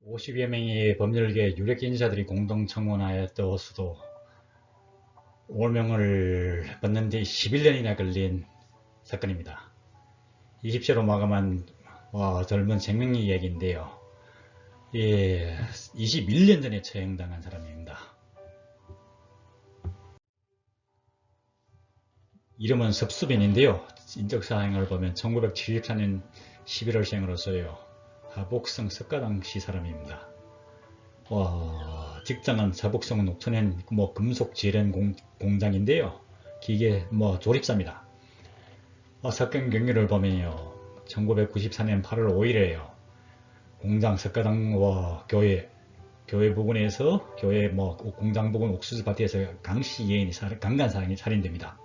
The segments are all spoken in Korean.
50여 명의 법률계 유력 인사들이 공동 청원하였던 수도 올명을 받는 데 11년이나 걸린 사건입니다. 20세로 마감한 젊은 생명의 이야기인데요. 21년 전에 처형당한 사람입니다. 이름은 섭수빈인데요. 인적사항을 보면 1974년 11월생으로서요. 하복성 석가당시 사람입니다. 직장은 자복성 녹천행 금속 제련 공장인데요. 기계 조립사입니다. 사건 경위를 보면요. 1994년 8월 5일에요. 공장 석가당 교회 부근에서 공장 부근 옥수수 밭에서 강씨 예인이 강간사항이 살인됩니다.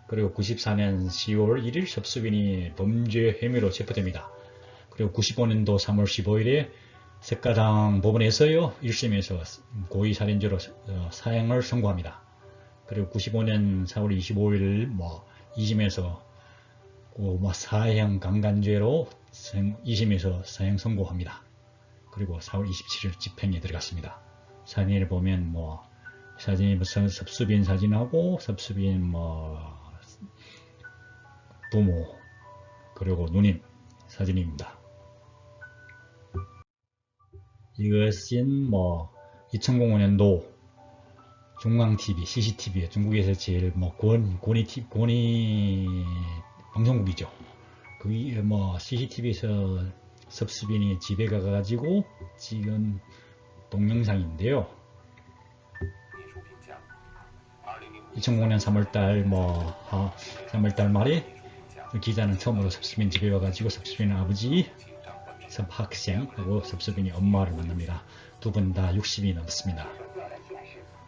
그리고 94년 10월 1일 섭수빈이 범죄 혐의로 체포됩니다. 그리고 95년도 3월 15일에 석가당 법원에서요 1심에서 고의살인죄로 사형을 선고합니다. 그리고 95년 4월 25일 2심에서 사형 강간죄로 2심에서 사형 선고합니다. 그리고 4월 27일 집행에 들어갔습니다. 사진을 보면 사진이 섭수빈 사진하고 섭수빈 부모 그리고 누님 사진입니다. 이것은 2005년도 중앙TV, CCTV, 중국에서 제일 권위 방송국이죠. 그 CCTV에서 섭수빈이 집에 가가지고 찍은 동영상인데요. 2005년 3월달 3월달 말에 기자는 처음으로 섭수빈 집에 와가지고 섭수빈 아버지 학생하고 섭수빈이 엄마를 만납니다. 두 분 다 60이 넘습니다.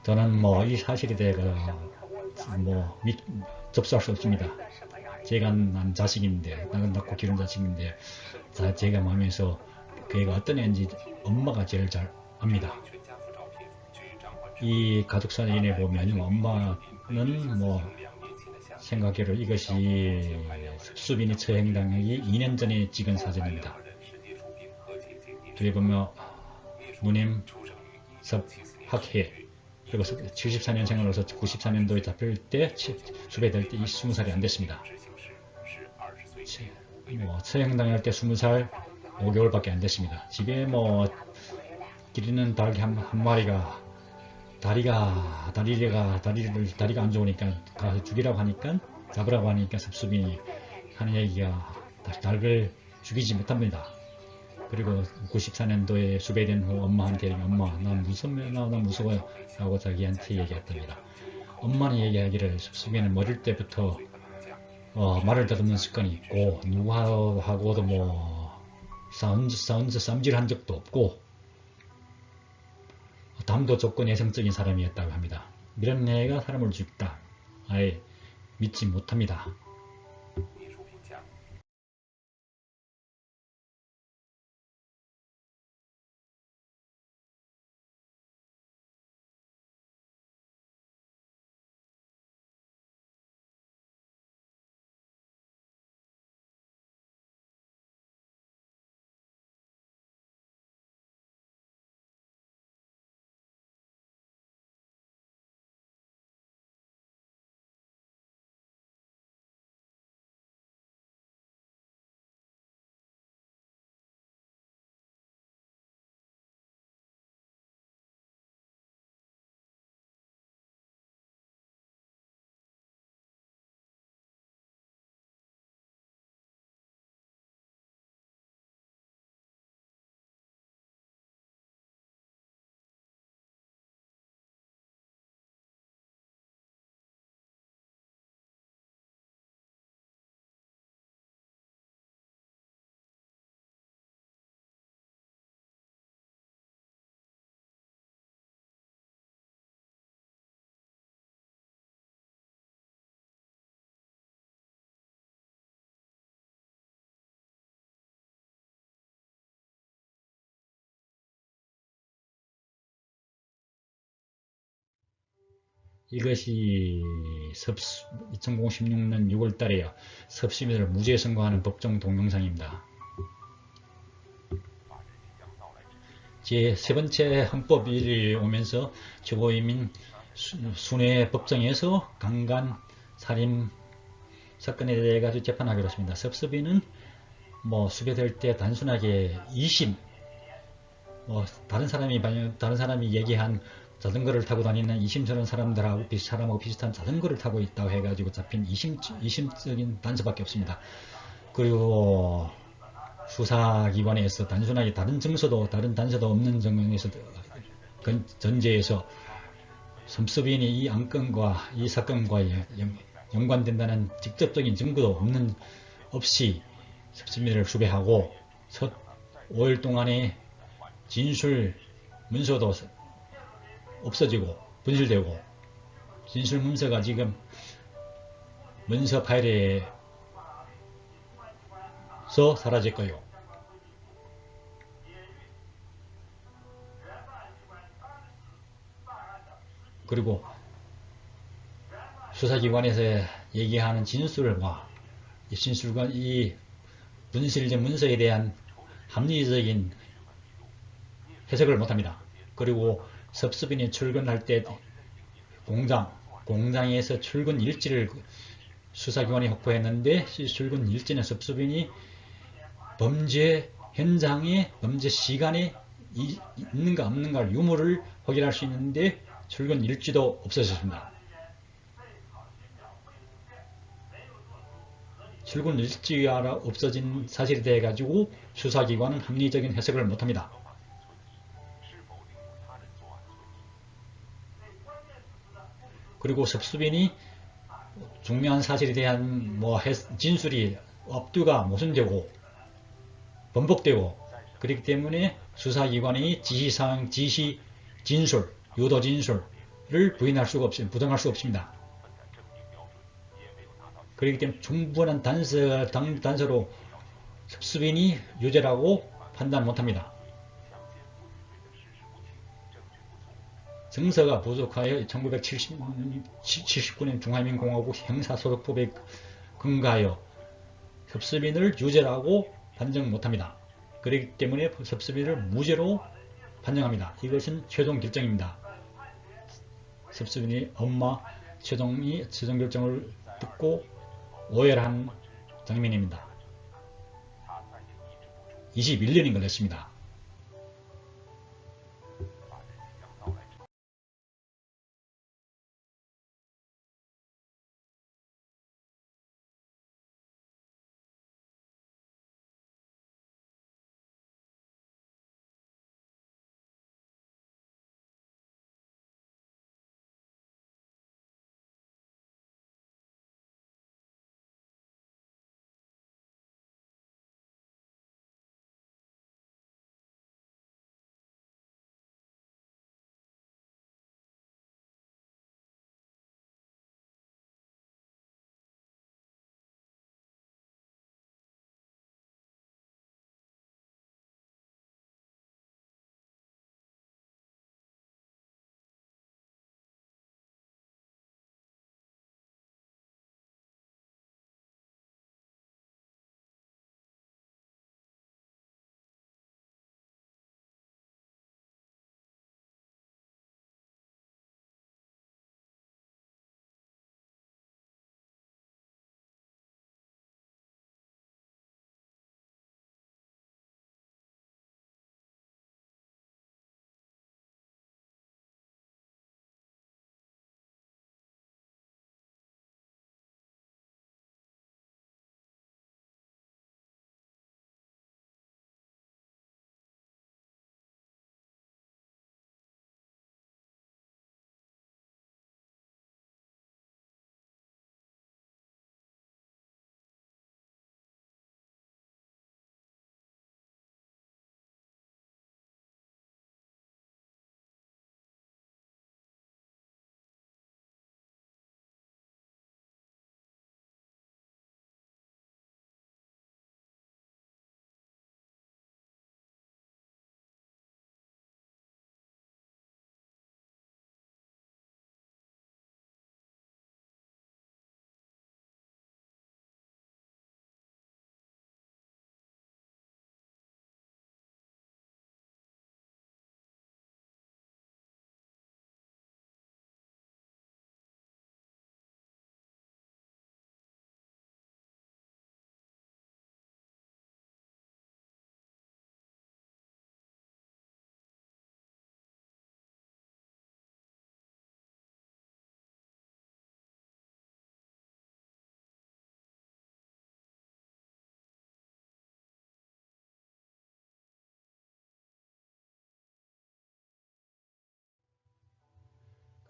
저는 이 사실에 대해 접수할 수 없습니다. 제가 난 자식인데, 낳고 기른 자식인데, 제가 마음에서 그애가 어떤 애인지 엄마가 제일 잘 압니다. 이 가족 사진에 보면 엄마는 생각외로 이것이 섭수빈이 처형당하기 2년 전에 찍은 사진입니다. 뒤에 보면 누님 섭학해 그리고 74년생으로서 94년도에 잡힐 때 수배될 때 20살이 안 됐습니다. 처형당할 때 20살 5개월밖에 안 됐습니다. 집에 기르는 닭 한 마리가 다리가 안 좋으니까 가서 죽이라고 하니까 잡으라고 하니까 섭수빈이 하는 얘기가 닭을 죽이지 못합니다. 그리고 94년도에 수배된 후 엄마한테 엄마 나 무서워요 라고 자기한테 얘기했답니다. 엄마는 얘기하기를 섭수빈은 어릴 때부터 말을 더듬는 습관이 있고 누구하고도 싸움질한 적도 없고 담도 좁고 내성적인 사람이었다고 합니다. 이런 애가 사람을 죽다 아예 믿지 못합니다. 이것이 2016년 6월달에요. 섭수빈을 무죄 선고하는 법정 동영상입니다. 제 세 번째 헌법이 오면서 최고인민 순회 법정에서 강간 살인 사건에 대해 가지고 재판하기로 했습니다. 섭섭이는 뭐 수배될 때 단순하게 2심, 뭐 다른 사람이 얘기한 자전거를 타고 다니는 이심스러운 사람하고 비슷한 자전거를 타고 있다고 해가지고 잡힌 이심적인 단서밖에 없습니다. 그리고 수사기관에서 단순하게 다른 단서도 없는 정황에서 전제에서 섭섭인이 이 안건과 이 사건과 연관된다는 직접적인 증거도 없이 섭섭인을 수배하고 첫 5일 동안의 진술 문서도 없어지고 분실되고 진술 문서가 지금 문서 파일에서 사라졌고요. 그리고 수사기관에서 얘기하는 진술과 이 분실된 문서에 대한 합리적인 해석을 못합니다. 그리고 섭섭인이 출근할 때 공장에서 출근 일지를 수사기관이 확보했는데 출근 일지는 섭섭인이 범죄 현장에 범죄 시간에 있는가 없는가 유무를 확인할 수 있는데 출근 일지도 없어졌습니다. 출근 일지가 없어진 사실에 대해 가지고 수사기관은 합리적인 해석을 못합니다. 그리고 섭섭인이 중요한 사실에 대한 진술이 앞뒤가 모순되고 번복되고 그렇기 때문에 수사기관이 지시 진술, 유도 진술을 부정할 수가 없습니다. 그렇기 때문에 충분한 단서로 섭섭인이 유죄라고 판단 못합니다. 증서가 부족하여 1979년 중화민공화국 형사소송법에 근거하여 섭섭인을 유죄라고 판정 못합니다. 그렇기 때문에 섭섭인을 무죄로 판정합니다. 이것은 최종 결정입니다. 섭섭인의 엄마 최종 결정을 듣고 오열한 장면입니다. 21년이 걸렸습니다.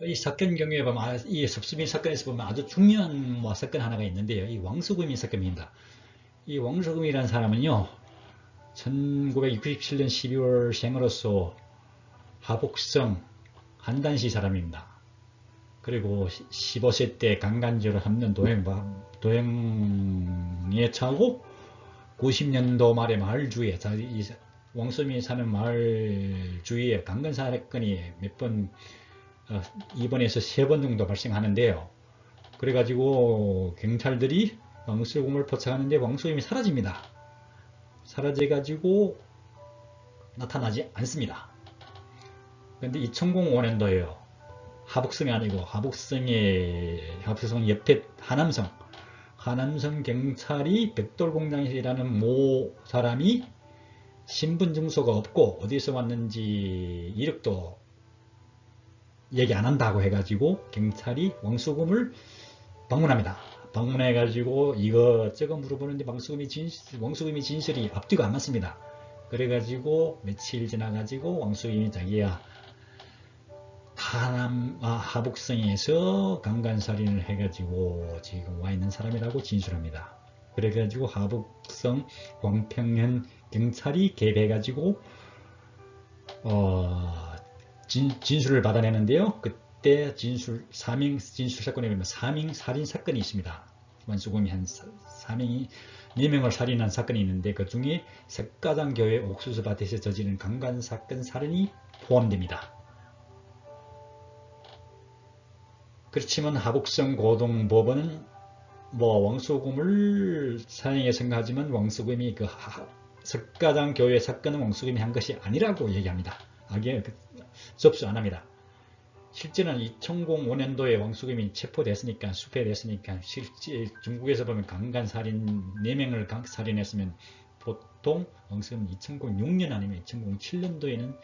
이 사건 경우에 보면 이 섭수빈 사건에서 보면 아주 중요한 뭐 사건 하나가 있는데요. 이 왕수금이 사건입니다. 이 왕수금이라는 사람은요, 1967년 12월 생으로서 하북성 한단시 사람입니다. 그리고 15세 때 강간죄로 합는 도행에 처하고 90년도 말에 마을 주위에 왕수금이 사는 마을 주위에 강간 사건이 몇 번 입원해서 3번 정도 발생하는데요. 그래가지고 경찰들이 왕수금을 포착하는데 왕수금이 사라집니다. 사라져가지고 나타나지 않습니다. 그런데 2005년도에요. 하북성이 아니고 하북성 옆에 하남성 경찰이 벽돌공장이라는 모 사람이 신분증서가 없고 어디서 왔는지 이력도 얘기 안 한다고 해가지고 경찰이 왕수금을 방문합니다. 방문해가지고 이것저것 물어보는데 왕수금이 진술이 앞뒤가 안 맞습니다. 그래가지고 며칠 지나가지고 왕수금이 자기야 하북성에서 강간살인을 해가지고 지금 와 있는 사람이라고 진술합니다. 그래가지고 하북성 광평현 경찰이 개입해가지고 진술을 받아내는데요. 그때 사명 진술 사건에 보면 사명 살인 사건이 있습니다. 왕수금이 한 4명을 살인한 사건이 있는데 그 중에 석가장 교회 옥수수 밭에서 저지른 강간 사건 살인이 포함됩니다. 그렇지만 하북성 고등법원은 뭐 왕수금을 사형에 선고하지만 왕수금이 그 석가장 교회 사건은 왕수금이 한 것이 아니라고 얘기합니다. 접수 안 합니다. 실제는 2005년도에 왕수금이 체포됐으니까 수배됐으니까 실제 중국에서 보면 강간살인 4명을 살인했으면 보통 왕수금은 2006년 아니면 2007년도에는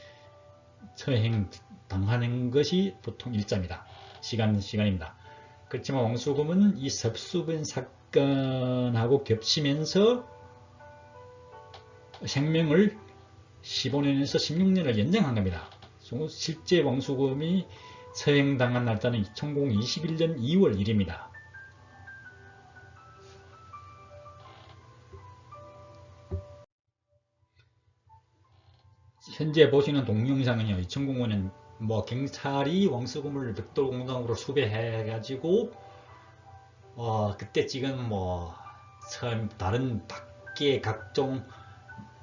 처형 당하는 것이 보통 일자입니다. 시간입니다. 그렇지만 왕수금은 이 섭수빈 사건하고 겹치면서 생명을 15년에서 16년을 연장한 겁니다. 실제 왕수금이 처형당한 날짜는 2021년 2월 1일입니다. 현재 보시는 동영상은요, 2005년 뭐 경찰이 왕수금을 벽돌공장으로 수배해가지고 그때 찍은 뭐 처음 다른 밖에 각종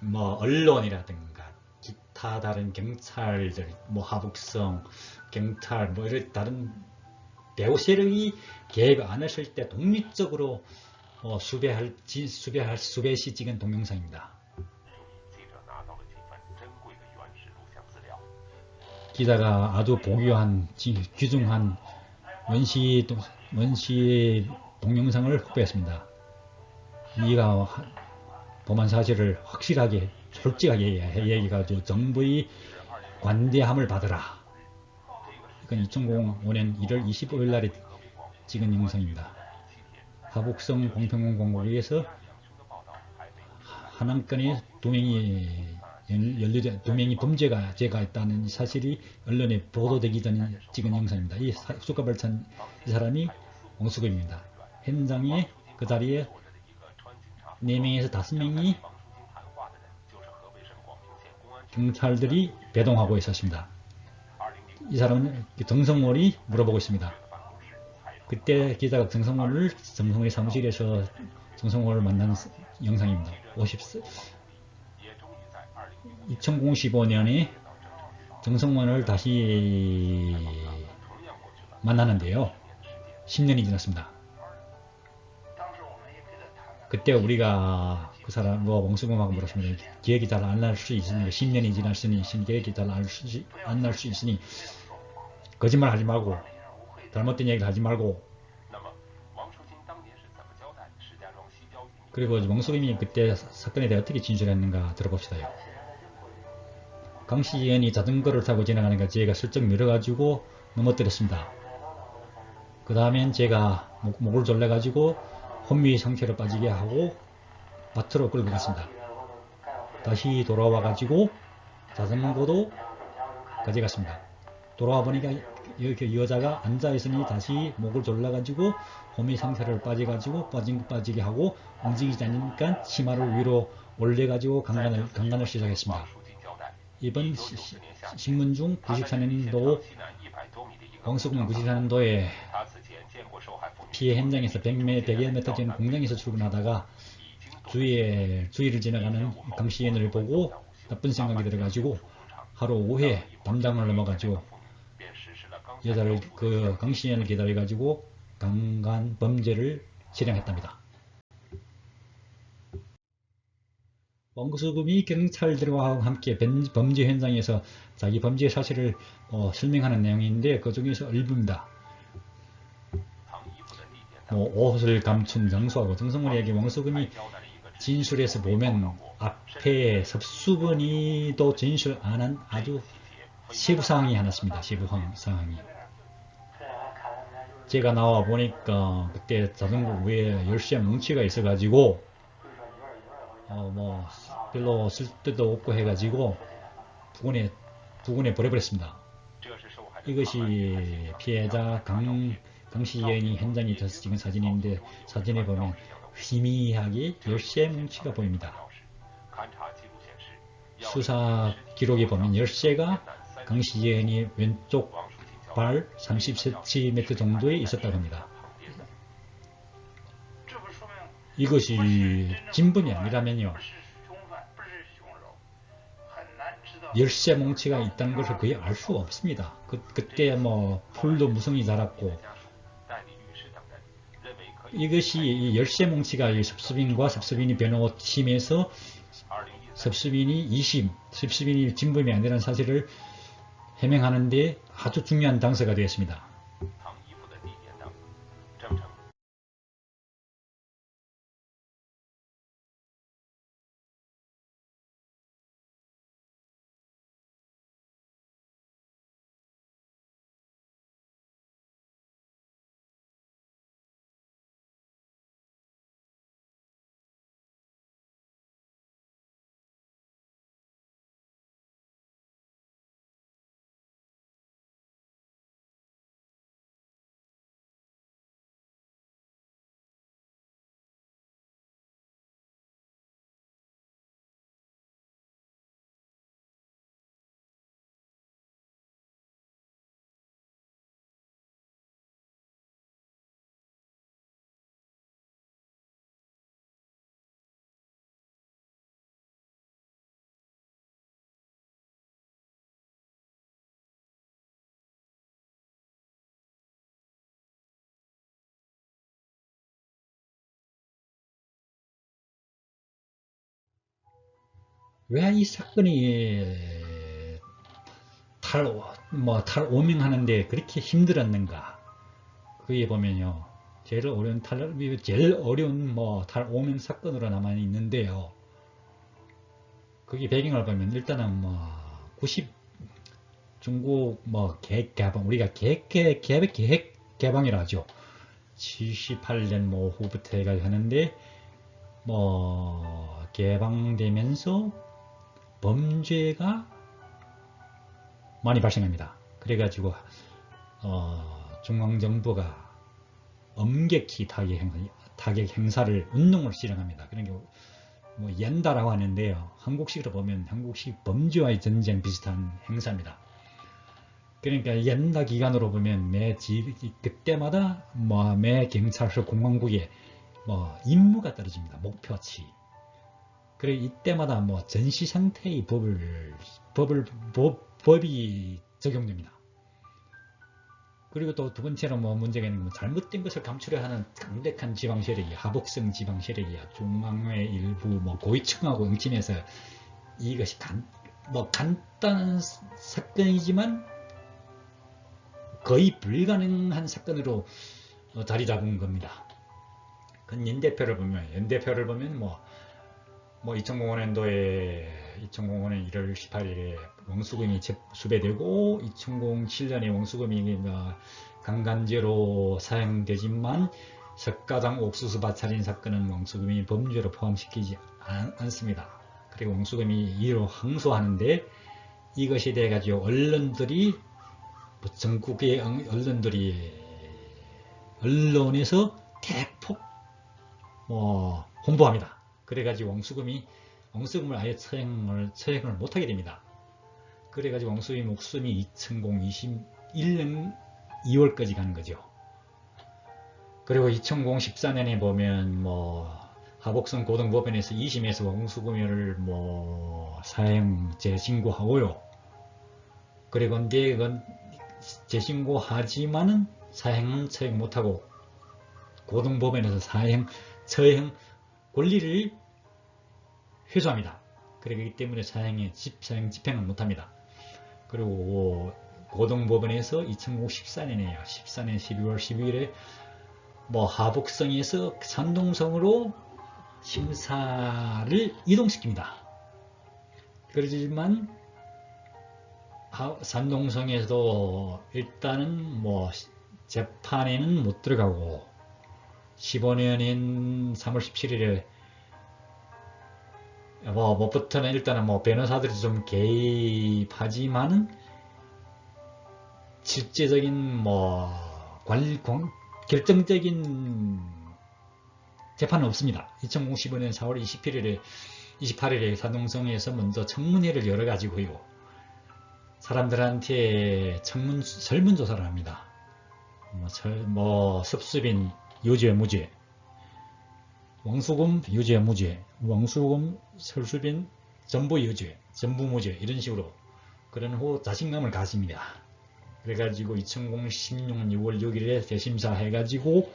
뭐 언론이라든가 기타 다른 경찰들 뭐 하북성 경찰 뭐 이런 다른 배후 세력이 개입 안 했을 때 독립적으로 수배시 찍은 동영상입니다. 기자가 아주 보교한 귀중한 원시의 동영상을 확보했습니다. 이가 범한 사실을 확실하게 솔직하게 얘기해가지고 정부의 관대함을 받으라. 이건 2005년 1월 25일 날에 찍은 영상입니다. 하북성 공평공공국에서 한 안건에 2명이 범죄가 있다는 사실이 언론에 보도되기 전에 찍은 영상입니다. 이 수갑을 찬 이 사람이 왕수금입니다. 현장에 그 자리에 4명에서 5명이 경찰들이 배동하고 있었습니다. 이 사람은 정성월이 물어보고 있습니다. 그때 기자가 정성월의 사무실에서 정성월을 만난 영상입니다. 2015년에 정성원을 다시 만나는데요. 10년이 지났습니다. 그때 우리가 그 사람 왕수금하고 물었습니다. 기억이 잘 안 날 수 있으니 10년이 지났으니 기억이 잘 안 날 수 있으니 거짓말 하지 말고 잘못된 얘기를 하지 말고. 그리고 왕수금이 그때 사건에 대해 어떻게 진술했는가 들어봅시다요. 강시연이 자전거를 타고 지나가는 걸 제가 슬쩍 밀어가지고 넘어뜨렸습니다. 그 다음엔 제가 목을 졸라가지고 혼미 상태로 빠지게 하고 밭으로 끌고 갔습니다. 다시 돌아와가지고 자전거도 가져갔습니다. 돌아와 보니까 이렇게 여자가 앉아있으니 다시 목을 졸라가지고 호미 상태를 빠지게 하고 움직이지 않으니까 치마를 위로 올려가지고 강간을 시작했습니다. 이번 신문 중 94년도 왕수군 94년도에 피해 현장에서 100여 미터 전 공장에서 출근하다가 주위를 지나가는 강시현을 보고 나쁜 생각이 들어가지고 하루 오후에 담장을 넘어가지고 여자를 강시현을 기다려가지고 강간 범죄를 실행했답니다. 왕수금이 경찰들과 함께 범죄 현장에서 자기 범죄 사실을 설명하는 내용인데 그 중에서 일부입니다. 옷을 감춘 장소하고 등성을 이야기 왕수금이 진술에서 보면 앞에 섭수근이도 진술 안 한 아주 세부사항이 하나 있습니다. 세부사항이. 제가 나와 보니까 그때 자전거 위에 열쇠 뭉치가 있어가지고 별로 쓸데도 없고 해가지고 부근에 버려버렸습니다. 이것이 피해자 강시연이 현장에 있어서 찍은 사진인데 사진에 보면 희미하게 열쇠 뭉치가 보입니다. 수사 기록에 보면 열쇠가 강시연이 왼쪽 발 30cm 정도에 있었다고 합니다. 이것이 진범이 아니라면요, 열쇠 뭉치가 있다는 것을 거의 알 수가 없습니다. 그때 풀도 무성이 자랐고, 이것이 이 열쇠 뭉치가 섭수빈과 섭수빈이 변호 팀에서 섭수빈이 2심, 섭수빈이 진범이 아니라는 사실을 해명하는데 아주 중요한 단서가 되었습니다. 왜 이 사건이 탈오명하는데 그렇게 힘들었는가? 거기에 보면요, 제일 어려운 탈오명 사건으로 남아 있는데요. 거기 배경을 보면 일단은 90 중국 계획 개방, 우리가 계획 개방이라 하죠. 78년 후부터 해가 하는데 개방되면서 범죄가 많이 발생합니다. 그래가지고 중앙정부가 엄격히 타격 행사를 운동을 실행합니다. 그러니까 연다라고 하는데요, 한국식으로 보면 한국식 범죄와의 전쟁 비슷한 행사입니다. 그러니까 연다 기간으로 보면 그때마다 매 경찰서 공안국에 임무가 떨어집니다. 목표치. 그래 이때마다 전시 상태의 법이 적용됩니다. 그리고 또 두 번째로 문제가 있는 건 잘못된 것을 감추려 하는 강력한 지방 세력이, 하복성 지방 세력이 중앙의 일부 고위층하고 응침해서 이것이 간단한 사건이지만 거의 불가능한 사건으로 자리 잡은 겁니다. 그 연대표를 보면 2005년도에 1월 18일에 왕수금이 수배되고 2007년에 왕수금이 강간죄로 사형되지만 석가장 옥수수 밭살인 사건은 왕수금이 범죄로 포함시키지 않습니다. 그리고 왕수금이 이로 항소하는데 이것이 돼가지고 언론들이 뭐 전국의 언론에서 대폭 홍보합니다. 그래가지고 왕수금을 아예 처형을 못하게 됩니다. 그래가지고 왕수금의 목숨이 2021년 2월까지 가는 거죠. 그리고 2014년에 보면 하복성 고등법원에서 2심에서 왕수금을 사형 재신고하고요. 그리고 근데 그건 재신고하지만은 사형은 처형 못하고 고등법원에서 처형 권리를 회수합니다. 그렇기 때문에 사형 집행을 못합니다. 그리고 고등법원에서 2014년에요. 14년 12월 12일에 하복성에서 산동성으로 심사를 이동시킵니다. 그렇지만 산동성에서도 일단은 재판에는 못 들어가고 15년인 3월 17일에 뭐부터는 일단은 변호사들이 좀 개입하지만은 실제적인 결정적인 재판은 없습니다. 2015년 4월 28일에 산동성에서 먼저 청문회를 열어가지고요. 사람들한테 설문조사를 합니다. 섭수빈 유죄 무죄, 왕수금 유죄 무죄, 왕수금 설수빈 전부 유죄, 전부 무죄 이런 식으로 그런 후 자신감을 가집니다. 그래가지고 2016년 6월 6일에 재심사 해가지고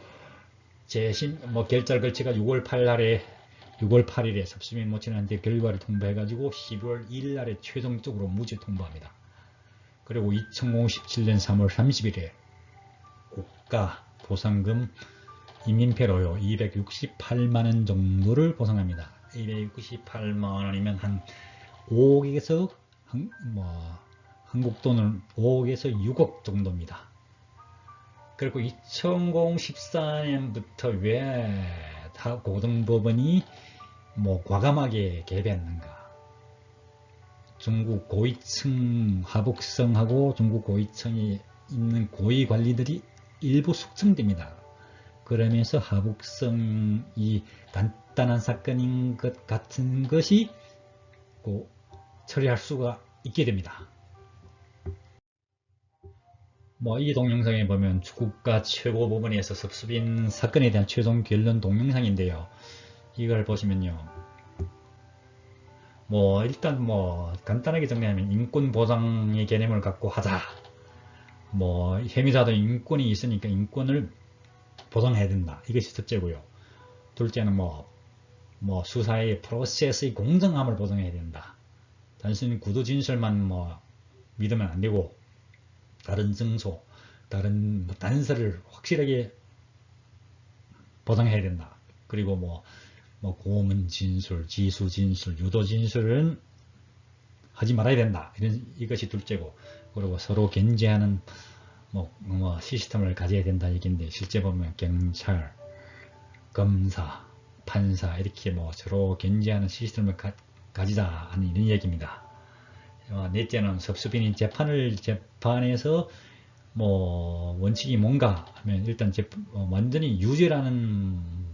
결자를 걸쳐가 6월 8일에 섭수빈 모친한테 결과를 통보해가지고 12월 2일 날에 최종적으로 무죄 통보합니다. 그리고 2017년 3월 30일에 국가 보상금 이민폐로요 268만원 정도를 보상합니다. 268만원이면 한 5억에서 한국 돈은 5억에서 6억 정도입니다. 그리고 2014년부터 왜 고등법원이 과감하게 개입했는가? 중국 고위층 하복성하고 중국 고위층에 있는 고위 관리들이 일부 숙청됩니다. 그러면서 하복성이 간단한 사건인 것 같은 것이 처리할 수가 있게 됩니다. 이 동영상에 보면 국가 최고법원에서 섭수빈 사건에 대한 최종 결론 동영상인데요. 이걸 보시면요. 일단 간단하게 정리하면 인권 보장의 개념을 갖고 하자. 혐의자도 인권이 있으니까 인권을 보장해야 된다. 이것이 첫째고요. 둘째는 수사의 프로세스의 공정함을 보장해야 된다. 단순히 구두 진술만 믿으면 안 되고 다른 증소, 다른 단서를 확실하게 보장해야 된다. 그리고 고문 진술, 지수 진술, 유도 진술은 하지 말아야 된다. 이것이 둘째고, 그리고 서로 견제하는 시스템을 가져야 된다 얘기인데, 실제 보면 경찰, 검사, 판사 이렇게 서로 견제하는 시스템을 가지자 하는 이런 얘기입니다. 넷째는 섭수빈이 재판에서 원칙이 뭔가 하면 일단 완전히 유죄라는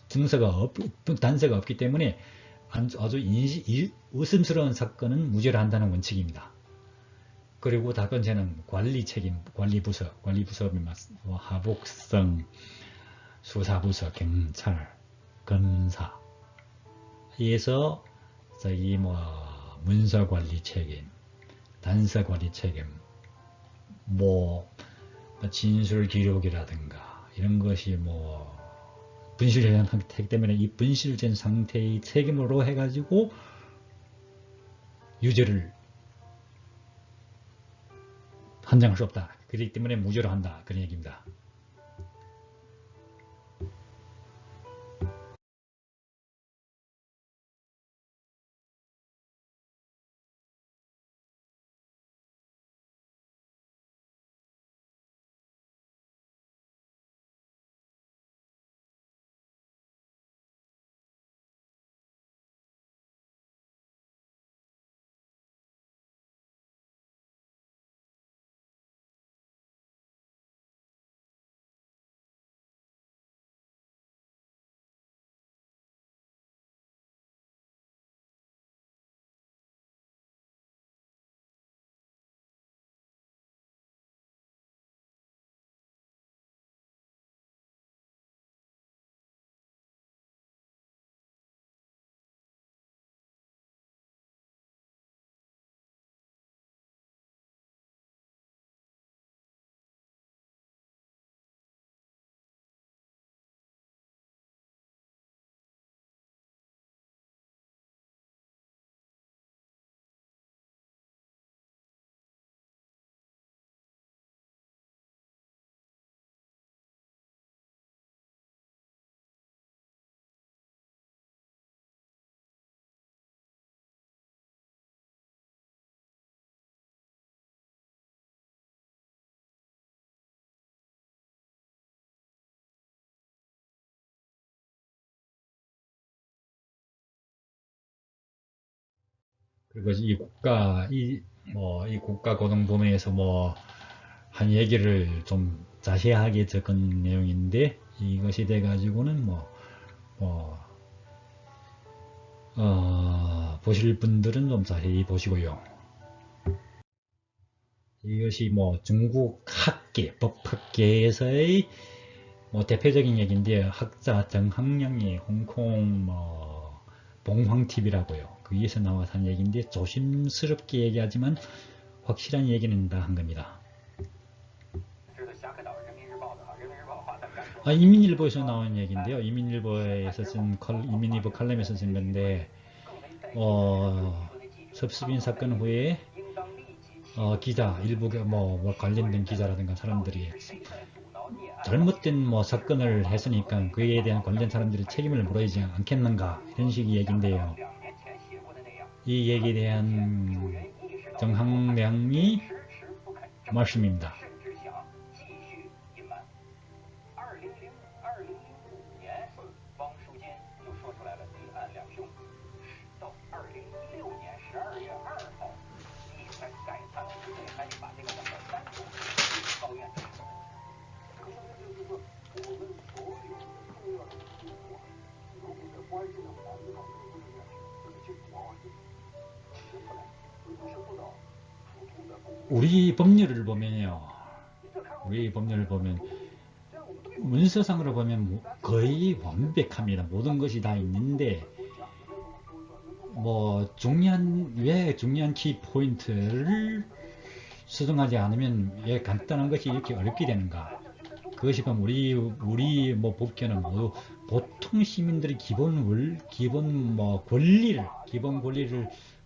단서가 없기 때문에 아주 의심스러운 사건은 무죄를 한다는 원칙입니다. 그리고 다섯 번째는 관리 책임, 관리부서, 하복성, 수사부서, 경찰, 검사 에서 문서관리 책임, 단서관리 책임, 진술 기록이라든가 이런 것이 분실된 상태이기 때문에 이 분실된 상태의 책임으로 해가지고 유죄를 판정할 수 없다. 그렇기 때문에 무죄로 한다. 그런 얘기입니다. 그리고 이 국가 고등법원에서 뭐 한 얘기를 좀 자세하게 적은 내용인데, 이것이 돼가지고는 뭐, 보실 분들은 좀 자세히 보시고요. 이것이 뭐 중국 학계, 법학계에서의 뭐 대표적인 얘기인데, 학자 정학량이 홍콩 봉황TV라고요. 거기에서 나와서 한 얘기인데, 조심스럽게 얘기하지만 확실한 얘기는 다 한 겁니다. 이민일보에서 나온 얘기인데요. 이민일보 칼럼에서 쓴 건데, 섭습인 사건 후에 기자, 일부 관련된 기자라든가 사람들이 잘못된 사건을 했으니까 그에 대한 관련 사람들이 책임을 물어야지 않겠는가, 이런 식의 얘기인데요. 이 얘기에 대한 정학량이 말씀입니다. 우리 법률을 보면 문서상으로 보면 거의 완벽합니다. 모든 것이 다 있는데, 왜 중요한 키 포인트를 수정하지 않으면 왜 간단한 것이 이렇게 어렵게 되는가? 그것이 보면 우리 법규는 모두 보통 시민들의 기본 권리를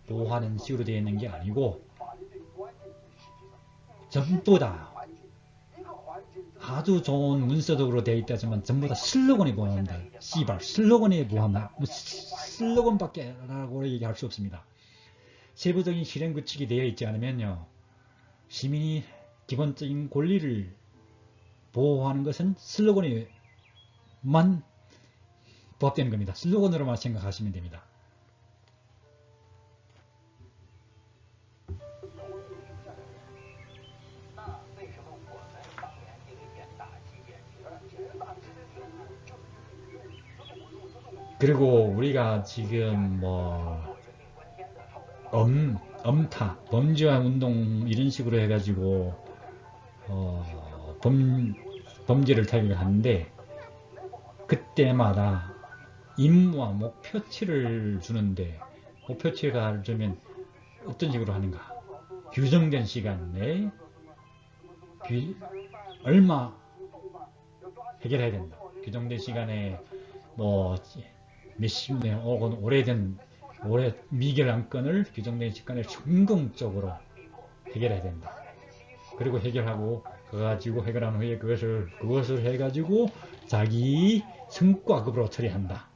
보호하는 식으로 되어 있는 게 아니고, 전부 다 아주 좋은 문서적으로 되어 있다지만 전부 다 슬로건에 보호합니다. 슬로건에 보호합니다. 슬로건밖에 라고 얘기할 수 없습니다. 세부적인 실행 규칙이 되어 있지 않으면요, 시민이 기본적인 권리를 보호하는 것은 슬로건에만 부합되는 겁니다. 슬로건으로만 생각하시면 됩니다. 그리고 우리가 지금 엄타, 범죄와 운동 이런 식으로 해가지고 범죄를 타격하는데, 그때마다 임무와 목표치를 주는데, 목표치가 주면 어떤 식으로 하는가? 규정된 시간 내에 얼마 해결해야 된다. 규정된 시간에 몇십 년 혹은 오래 미결 안건을 규정된 시간에 성공적으로 해결해야 된다. 그리고 해결하고 해결한 후에 그것을 해가지고 자기 성과급으로 처리한다.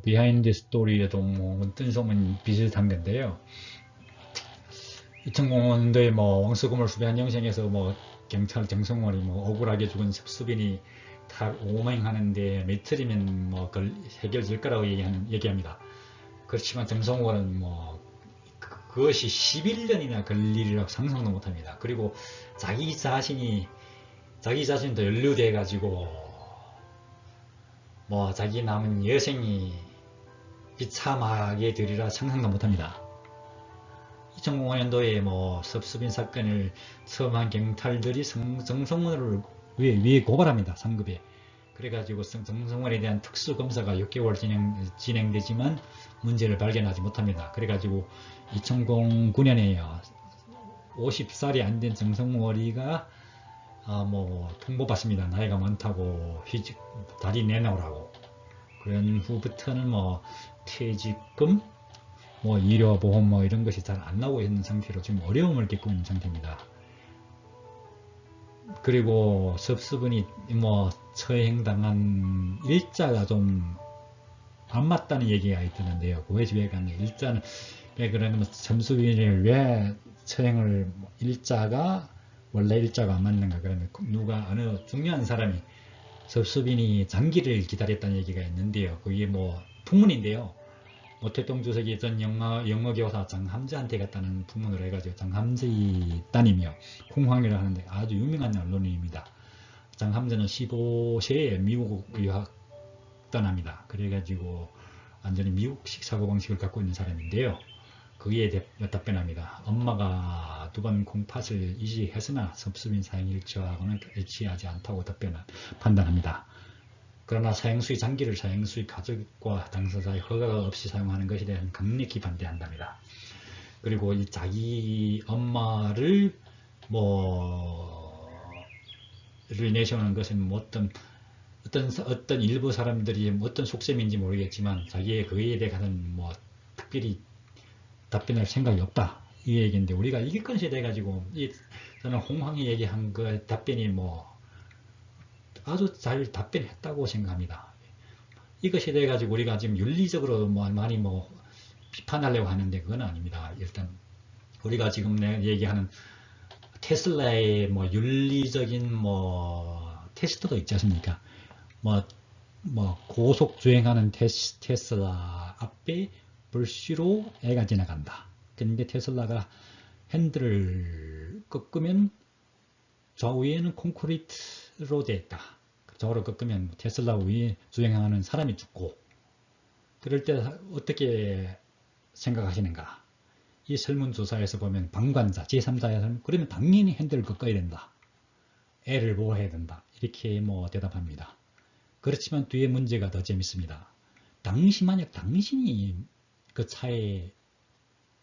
비하인드 스토리에도 뜬소문 비슷한 건데요. 2005년도에 왕수금을 수배한 영생에서 경찰 정성원이 억울하게 죽은 섭수빈이 다 오맹하는데 며칠이면 해결될 거라고 얘기합니다. 그렇지만 정성원은 그것이 11년이나 걸리리라고 상상도 못합니다. 그리고 자기 자신이 자기 자신도 연루돼 가지고 뭐 자기 남은 여생이 비참하게 되리라 상상도 못합니다. 2005년도에 뭐 섭수빈 사건을 처음 한 경찰들이 정성원을 왜 고발합니다. 상급에. 그래가지고 정성원에 대한 특수검사가 6개월 진행되지만 문제를 발견하지 못합니다. 그래가지고 2009년에 50살이 안 된 정성원이가 뭐 통보받습니다. 나이가 많다고 다리 내놓으라고. 그런 후부터는 뭐 퇴직금, 뭐 의료보험 뭐 이런 것이 잘 안 나오고 있는 상태로 지금 어려움을 겪고 있는 상태입니다. 그리고 섭수분이 뭐 처형당한 일자가 좀 안 맞다는 얘기가 있던데요. 왜 집에 갔냐? 일자는 왜 그러냐면 섭수빈을 왜 처형을 일자가 원래 일자가 안 맞는가? 그러면 누가 어느 중요한 사람이 섭수빈이 장기를 기다렸다는 얘기가 있는데요. 그게 뭐 풍문인데요. 모택동 주석이 전 영어교사 장함재한테 갔다는 풍문으로 해가지고 장함재의 따님이요. 홍황이라고 하는데 아주 유명한 언론인입니다. 장함재는 15세에 미국 유학 떠납니다. 그래가지고 완전히 미국식 사고방식을 갖고 있는 사람인데요. 거기에 답변합니다. 엄마가 두 번 공팟을 이지했으나 섭수빈 사형 일처하고는 일치하지 않다고 판단합니다. 그러나 사형수의 장기를 사형수의 가족과 당사자의 허가가 없이 사용하는 것에 대한 강력히 반대한답니다. 그리고 이 자기 엄마를 를 내세우는 것은 뭐 어떤 일부 사람들이 어떤 속셈인지 모르겠지만 자기의 그에 대해서는 뭐 특별히 답변할 생각이 없다 이 얘기인데 우리가 이것에 대해 가지고 저는 홍황이 얘기한 그 답변이 뭐 아주 잘 답변했다고 생각합니다. 이것에 대해 가지고 우리가 지금 윤리적으로 많이 비판하려고 하는데 그건 아닙니다. 일단 우리가 지금 얘기하는 테슬라의 윤리적인 테스트도 있지 않습니까? 고속 주행하는 테슬라 앞에 불시로 애가 지나간다. 그런데 테슬라가 핸들을 꺾으면 좌우에는 콘크리트로 되어 있다. 좌우로 꺾으면 테슬라 위에 주행하는 사람이 죽고 그럴 때 어떻게 생각하시는가? 이 설문조사에서 보면 방관자, 제3자에서는 그러면 당연히 핸들을 꺾어야 된다. 애를 보호해야 된다. 이렇게 대답합니다. 그렇지만 뒤에 문제가 더 재밌습니다. 만약 당신이 그 차에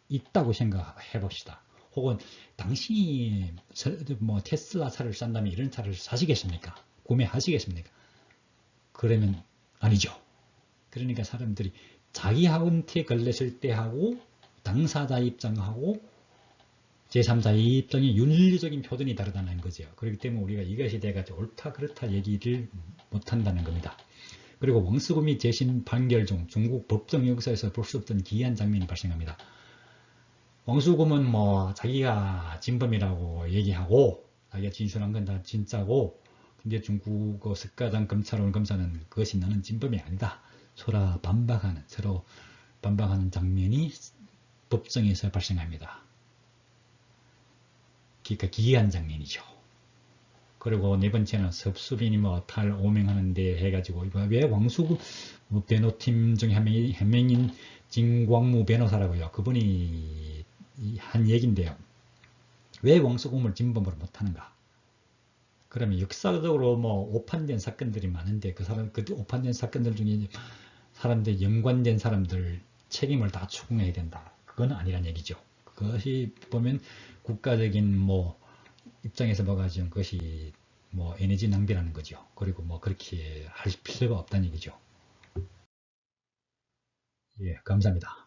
있다고 생각해 봅시다. 혹은 당신이 테슬라 차를 산다면 이런 차를 사시겠습니까? 구매하시겠습니까? 그러면 아니죠. 그러니까 사람들이 자기한테 걸렸을 때하고 당사자 입장하고 제3자의 입장의 윤리적인 표준이 다르다는 거죠. 그렇기 때문에 우리가 이것이 돼가지고 옳다 그렇다 얘기를 못한다는 겁니다. 그리고 왕수금이 재심 판결 중 중국 법정 역사에서 볼 수 없던 기이한 장면이 발생합니다. 왕수금은 자기가 진범이라고 얘기하고 자기가 진술한 건 다 진짜고 근데 중국어 석가장 검찰원 검사는 그것이 나는 진범이 아니다. 서로 반박하는 장면이 법정에서 발생합니다. 그러니까 기이한 장면이죠. 그리고 네 번째는 섭수빈이 탈 오명하는데 해가지고 왜 왕수금 변호팀 중에 한 명인 진광무 변호사라고요. 그분이 한 얘기인데요. 왜 왕수금을 진범으로 못하는가? 그러면 역사적으로 오판된 사건들이 많은데 그 오판된 사건들 중에 사람들 연관된 사람들 책임을 다 추궁해야 된다. 그건 아니란 얘기죠. 그것이 보면 국가적인 입장에서 봐가지고 그것이 에너지 낭비라는 거죠. 그리고 그렇게 할 필요가 없다는 얘기죠. 예, 감사합니다.